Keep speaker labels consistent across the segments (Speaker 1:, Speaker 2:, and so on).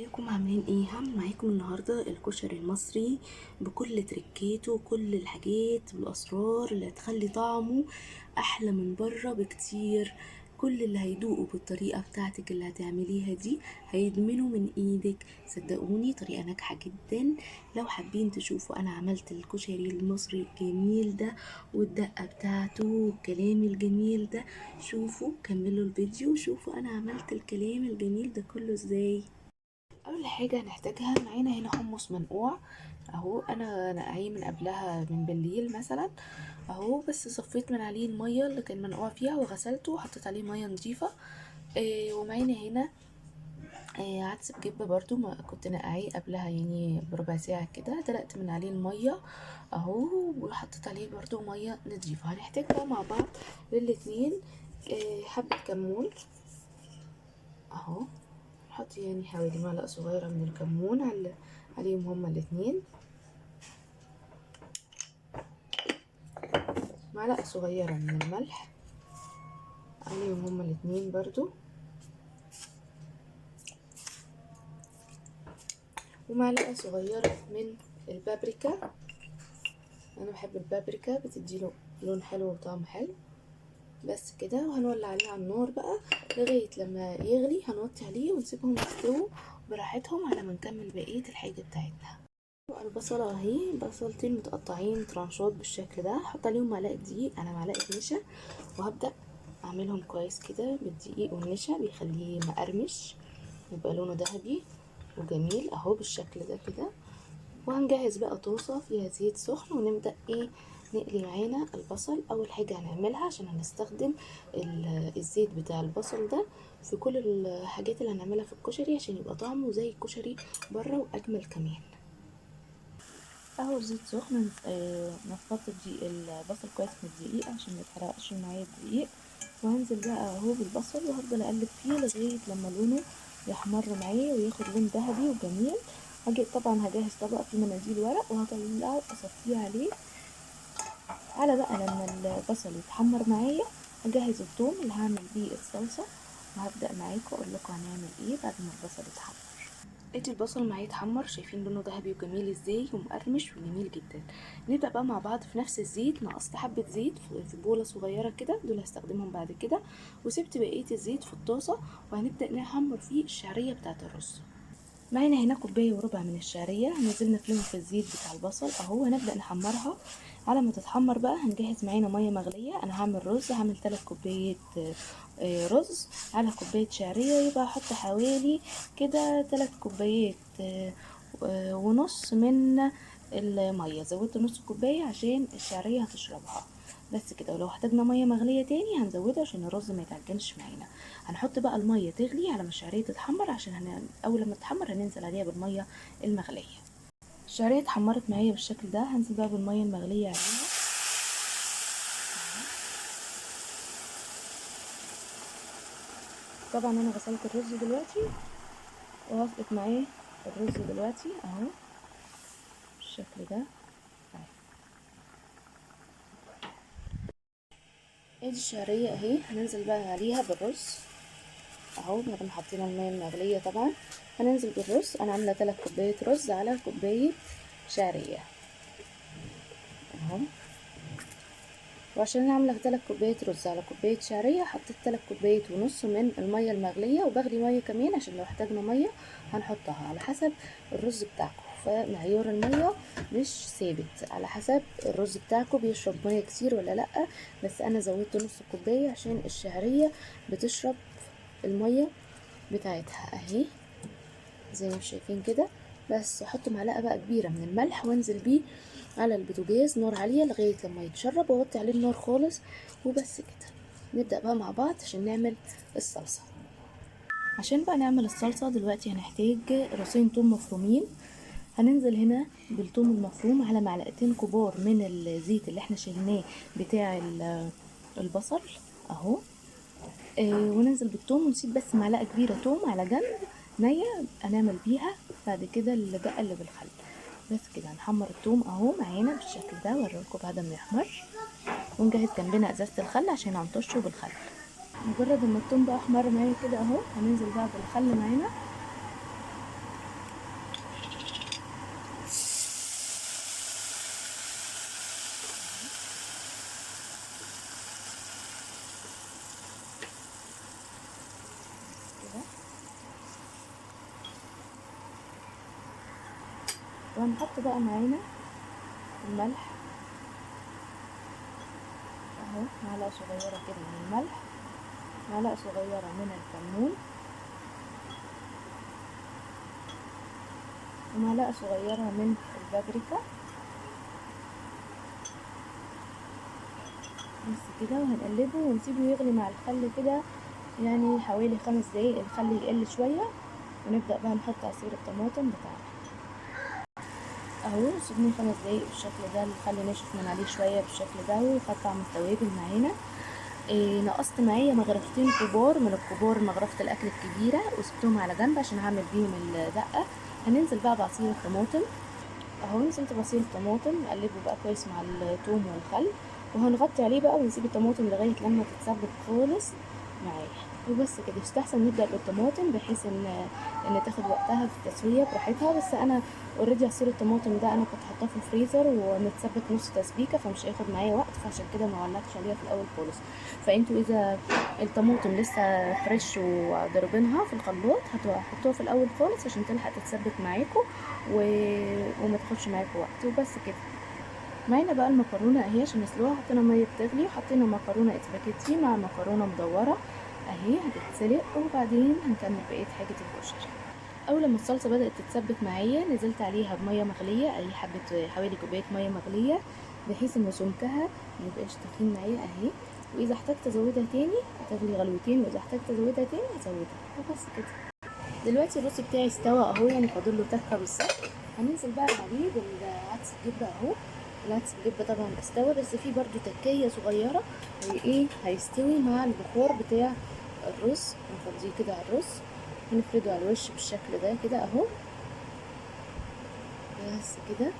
Speaker 1: ازيكم عاملين ايه؟ هعمل معاكم النهارده الكشري المصري بكل تركاته وكل الحاجات والاسرار اللي هتخلي طعمه احلى من بره بكتير. كل اللي هيدوقوا بالطريقه بتاعتك اللي هتعمليها دي هيدمنوا من ايدك، صدقوني طريقه ناجحه جدا. لو حابين تشوفوا انا عملت الكشري المصري الجميل ده والدقه بتاعته والكلام الجميل ده، شوفوا كملوا الفيديو وشوفوا انا عملت الكلام الجميل ده كله ازاي. اول حاجه هنحتاجها معانا هنا حمص منقوع اهو. انا نقعيه من قبلها من بالليل مثلا اهو، بس صفيت من عليه الميه اللي كان منقوع فيها وغسلته وحطيت عليه ميه نظيفه. ومعانا هنا عدس بجبه برضو ما كنت نقعيه قبلها يعني بربع ساعه كده، دلقت من عليه الميه اهو وحطيت عليه برضو ميه نظيفه. هنحتاج بقى مع بعض للاتنين حبه كمون اهو، نحط يعني حوالي معلقة صغيرة من الكمون عليهم هما الاتنين، معلقة صغيرة من الملح عليهم هما الاتنين برضو، ومعلقة صغيرة من البابريكا. انا بحب البابريكا بتديله لون حلو وطعم حلو. بس كده، وهنولع عليه على النار بقى لغاية لما يغلي. هنوطي عليه ونسيبهم يستووا براحتهم على ما نكمل بقية الحاجة بتاعتنا. البصلة اهي، بصلتين متقطعين ترانشات بالشكل ده، هحط عليهم معلقة دقيق على معلقة نشا وهبدأ اعملهم كويس كده بالدقيق والنشا، بيخليه مقرمش يبقى لونه ذهبي وجميل اهو بالشكل ده كده. وهنجهز بقى طاسة فيها زيت سخن ونبدأ نقلي معانا البصل. اول حاجة هنعملها عشان هنستخدم الزيت بتاع البصل ده في كل الحاجات اللي هنعملها في الكشري عشان يبقى طعمه زي الكشري بره واجمل كمان. اهو الزيت سخن، نفضت البصل كويس من الدقيق عشان ميتحرقش معايا الدقيق. وهنزل بقى اهو بالبصل وهفضل اقلب فيه لغايه لما لونه يحمر معايا وياخد لون ذهبي وجميل. طبعا هجهز طبق فيه مناديل ورق وهطلعه اصفيه عليه. على بقى لما البصل يتحمر معايا هجهز الثوم اللي هعمل بيه الصلصه، وهبدا معاكم اقول لكم هنعمل ايه بعد ما البصل يتحمر. ادي البصل معايا اتحمر، شايفين لونه ذهبي وجميل ازاي ومقرمش وجميل جدا. نبدا بقى مع بعض في نفس الزيت، نقصت حبه زيت في بوله صغيره كده، دول هستخدمهم بعد كده، وسبت بقيه الزيت في الطاسه وهنبدا نحمر فيه الشعريه بتاعه الرز. معانا هنا كوبايه وربع من الشعريه نزلنا فيهم في الزيت بتاع البصل اهو، هنبدا نحمرها. على ما تتحمر بقى هنجهز معانا ميه مغليه. انا هعمل رز، هعمل 3 كوبايات رز على كوبايه شعريه، يبقى هحط حوالي كده 3 كوبايات ونص من الميه. زودت نص كوبايه عشان الشعريه هتشربها بس كده. ولو احتاجنا ميه مغليه تاني هنزودها عشان الرز ما يتعجنش معانا. هنحط بقى الميه تغلي على ما الشعريه تتحمر، عشان اول لما تتحمر هننزل عليها بالميه المغليه. الشعريه اتحمرت معايا بالشكل ده، هنزل بقى بالميه المغليه عليها. طبعا انا غسلت الرز دلوقتي وهسقط معاه الرز دلوقتي اهو بالشكل ده. ادي الشعريه اهي، هننزل بقى عليها بالرز اهو بعد ما حطينا الميه المغليه. طبعا هننزل بالرز، انا عامله 3 كوبايات رز على كوبايه شعريه اهو. وعشان انا عامله 3 كوبايات رز على كوبايه شعريه حطيت 3 كوبايات ونص من الميه المغليه، وبغلي ميه كمان عشان لو احتاجنا ميه هنحطها على حسب الرز بتاعكم. فمعيار الميه مش ثابت، على حسب الرز بتاعكم بيشرب ميه كتير ولا لا. بس انا زودت نص كوبايه عشان الشعريه بتشرب الميه بتاعتها اهي زي ما شايفين كده. بس احط معلقه بقى كبيره من الملح وانزل بيه على البوتاجاز نار عاليه لغايه لما يتشرب، واوطي عليه النار خالص وبس كده. نبدا بقى مع بعض عشان نعمل الصلصه. عشان بقى نعمل الصلصه دلوقتي هنحتاج راسين توم مفرومين. هننزل هنا بالثوم المفروم على معلقتين كبار من الزيت اللي احنا شيلناه بتاع البصل اهو. وننزل بالثوم ونسيب بس معلقه كبيره توم على جنب نيه هنعمل بيها بعد كده الدقه اللي بالخل. بس كده هنحمر الثوم اهو معانا بالشكل ده، اوريلكم بعد ما يحمر. ونجهز جنبنا ازازه الخل عشان هنطشه بالخل. مجرد ما الثوم بقى احمر معايا كده اهو، هننزل بقى بالخل معانا وهنحط بقى معانا الملح اهو، معلقة صغيرة كده من الملح، معلقة صغيرة من الكمون، ومعلقة صغيرة من البابريكا بس كده. وهنقلبه ونسيبه يغلي مع الخل كده يعني حوالي 5 دقايق، الخل يقل شوية، ونبدأ بقى نحط عصير الطماطم بتاعنا اهو. سيبني 5 دقايق بالشكل ده، الخل نشف من عليه شوية بالشكل ده، وخد طعم التوابل معانا. نقصت معايا مغرفتين كبار من الكبار، مغرفة الاكل الكبيرة، وسبتهم على جنب عشان هعمل بيهم الدقة. هننزل بقى بعصير الطماطم اهو، نزلت بعصير الطماطم، نقلبه بقى كويس مع الثوم والخل، وهنغطي عليه بقى ونسيب الطماطم لغايه لما تتسبك خالص معايا. وبس كده. يستحسن نبدا بالطماطم بحيث ان تاخد وقتها في التسويه براحتها. بس انا اوريدي عصير الطماطم ده انا كنت حاطاه في الفريزر ومتسبك نص تسبيكه، فمش هياخد معايا وقت، فعشان كده ما ولعتش عليها في الاول خالص. فانتوا اذا الطماطم لسه فريش وضربينها في الخلاط هتحطوها في الاول خالص عشان تلحق تتسبك معاكم وما تاخدش معاكم وقت. وبس كده. معانا بقى المكرونه اهي عشان نسلقها، حطينا ميه بتغلي وحطينا مكرونه اسباجيتي مع مكرونه مدوره اهي هتتسلق، وبعدين هنكمل بقيه حاجه الكشري. اول ما الصلصه بدات تتسبك معايا نزلت عليها بميه مغليه، اي حوالي كوبايه ميه مغليه، بحيث ان سمكها ميبقاش تخين معايا اهي. واذا احتجت ازودها تاني هتغلي غلوتين، واذا احتجت ازودها تاني هزودها. وبس كده. دلوقتي الرز بتاعي استوى اهو، يعني فاضل له تكه بالظبط. هننزل بقى عليه بالعدس الجبه اهو. العدس الجبه طبعا استوى، بس فيه برضو تكيه صغيره هيستوي مع البخار بتاع الرز. نفضيه كده على الرز، هنفرده على الوش بالشكل ده كده اهو، بس كده.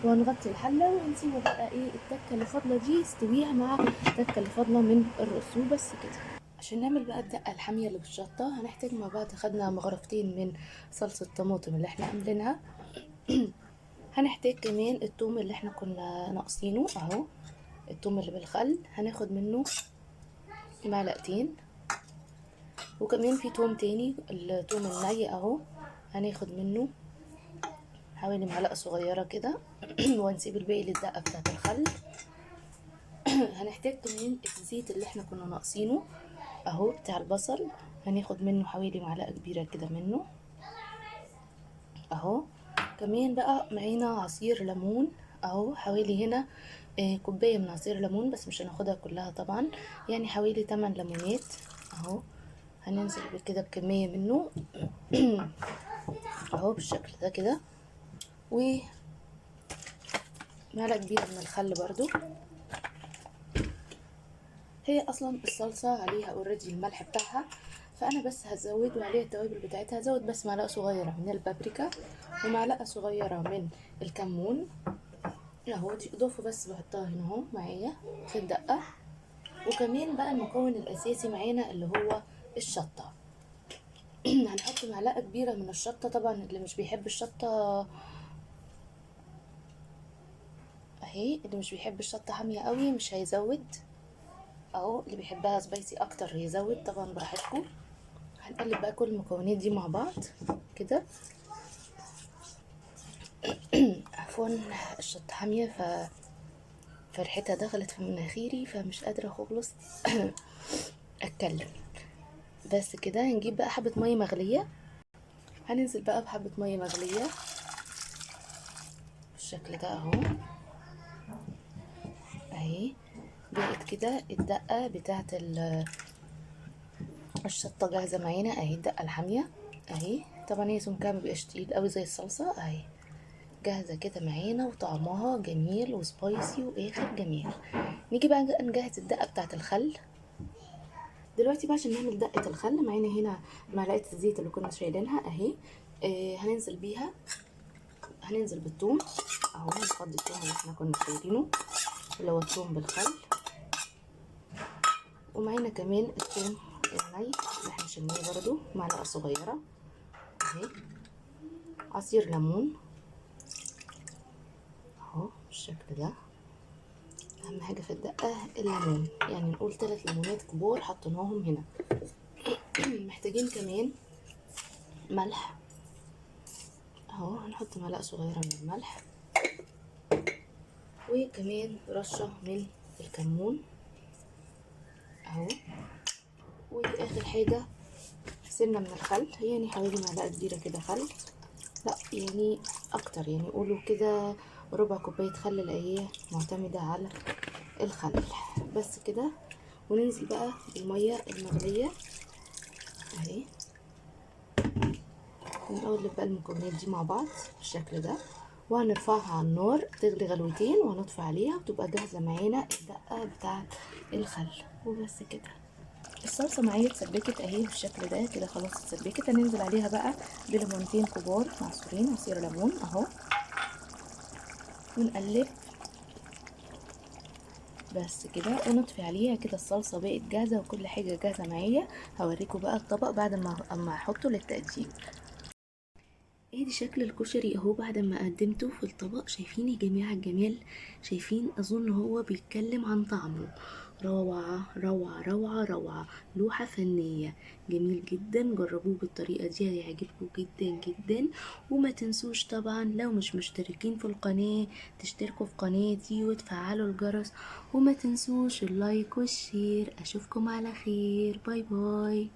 Speaker 1: وهنغطي الحله ونسيبه بقى التكه اللي فاضله دي يستويها مع التكه اللي فاضله من الرز. وبس كده. عشان نعمل بقى الدقه الحاميه اللي بالشطه هنحتاج مع بعض، خدنا مغرفتين من صلصه الطماطم اللي احنا عاملينها. هنحتاج كمان الثوم اللي احنا كنا ناقصينه اهو، الثوم اللي بالخل هناخد منه معلقتين. وكمان في توم تاني، الثوم الني اهو، هناخد منه حوالي معلقه صغيره كده. وهنسيب الباقي للدقه بتاعه الخل. هنحتاج كمان الزيت اللي احنا كنا ناقصينه اهو بتاع البصل، هناخد منه حوالي معلقه كبيره كده منه اهو. كمان بقى معانا عصير ليمون اهو، حوالي هنا كوبايه من عصير ليمون، بس مش هناخدها كلها طبعا، يعني حوالي 8 ليمونات اهو. هننزل بكده بكميه منه اهو بالشكل ده كده. ومعلقه كبيره من الخل برضو. هي اصلا الصلصه عليها اوريدي الملح بتاعها، فانا بس هزود وعليها التوابل بتاعتها. هزود بس معلقه صغيره من البابريكا ومعلقه صغيره من الكمون اهو، دي اضافه بس بحطها هنا اهو معايا في الدقه. وكمان بقى المكون الاساسي معانا اللي هو الشطه. هنحط معلقه كبيره من الشطه، طبعا اللي مش بيحب الشطه اهي، اللي مش بيحب الشطه حاميه قوي مش هيزود اهو، اللي بيحبها سبايسي اكتر يزود طبعا براحتكم. هنقلب بقى كل المكونات دي مع بعض كده. عفوا، الشطه حاميه فرحتها دخلت في مناخيري فمش قادره خالص اتكلم. بس كده. هنجيب بقى حبه ميه مغليه، هننزل بقى بحبه ميه مغليه بالشكل ده اهو اهي. بقت كده الدقه بتاعت الشطه جاهزه معانا اهي، الدقه الحاميه اهي. طبعا هي سمكها مبيبقاش تقيل قوي زي الصلصه اهي، جاهزه كده معانا وطعمها جميل وسبايسي واخر جميل. نيجي بقى نجهز الدقه بتاعت الخل. دلوقتي بقى عشان نعمل دقه الخل معانا هنا معلقه الزيت اللي كنا شايلينها اهي. هننزل بيها، هننزل بالثوم اهو، نفضي الثوم اللي احنا كنا شايلينه اللي هو الثوم بالخل. ومعانا كمان الثوم الني اللي احنا شلناه برضو معلقه صغيره اهي. عصير ليمون اهو بالشكل ده. اهم حاجه في الدقه الليمون، يعني نقول 3 ليمونات كبار حطيناهم هنا. محتاجين كمان ملح اهو هنحط معلقة صغيرة من الملح، وكمان رشة من الكمون اهو، واخر حاجة سنة من الخل، يعني حوالي معلقة كبيرة كده خل، لا يعني اكتر، يعني قولوا كده ربع كوباية خل، لأن هي معتمدة على الخل. بس كده، وننزل بقى بالمية المغلية اهي، ونقلب بقى المكونات دي مع بعض بالشكل ده، وهنرفعها على النار تغلي غلوتين، وهنطفي عليها وتبقى جاهزة معانا الدقة بتاعة الخل. وبس كده الصلصة معايا اتسبكت اهي بالشكل ده كده، خلاص اتسبكت. هننزل عليها بقى بليمونتين كبار معصورين، عصير ليمون اهو، ونقلب بس كده، ونطفي عليها كده. الصلصة بقت جاهزة وكل حاجة جاهزة معايا. هوريكم بقى الطبق بعد ما احطه للتقديم. ادي شكل الكشري اهو بعد ما قدمته في الطبق. شايفين يا جماعة الجمال؟ شايفين؟ اظن هو بيتكلم عن طعمه. روعة روعة روعة روعة، لوحة فنية، جميل جدا. جربوه بالطريقة دي هيعجبكم جدا جدا. وما تنسوش طبعا لو مش مشتركين في القناة تشتركوا في قناتي وتفعلوا الجرس، وما تنسوش اللايك والشير. اشوفكم على خير، باي باي.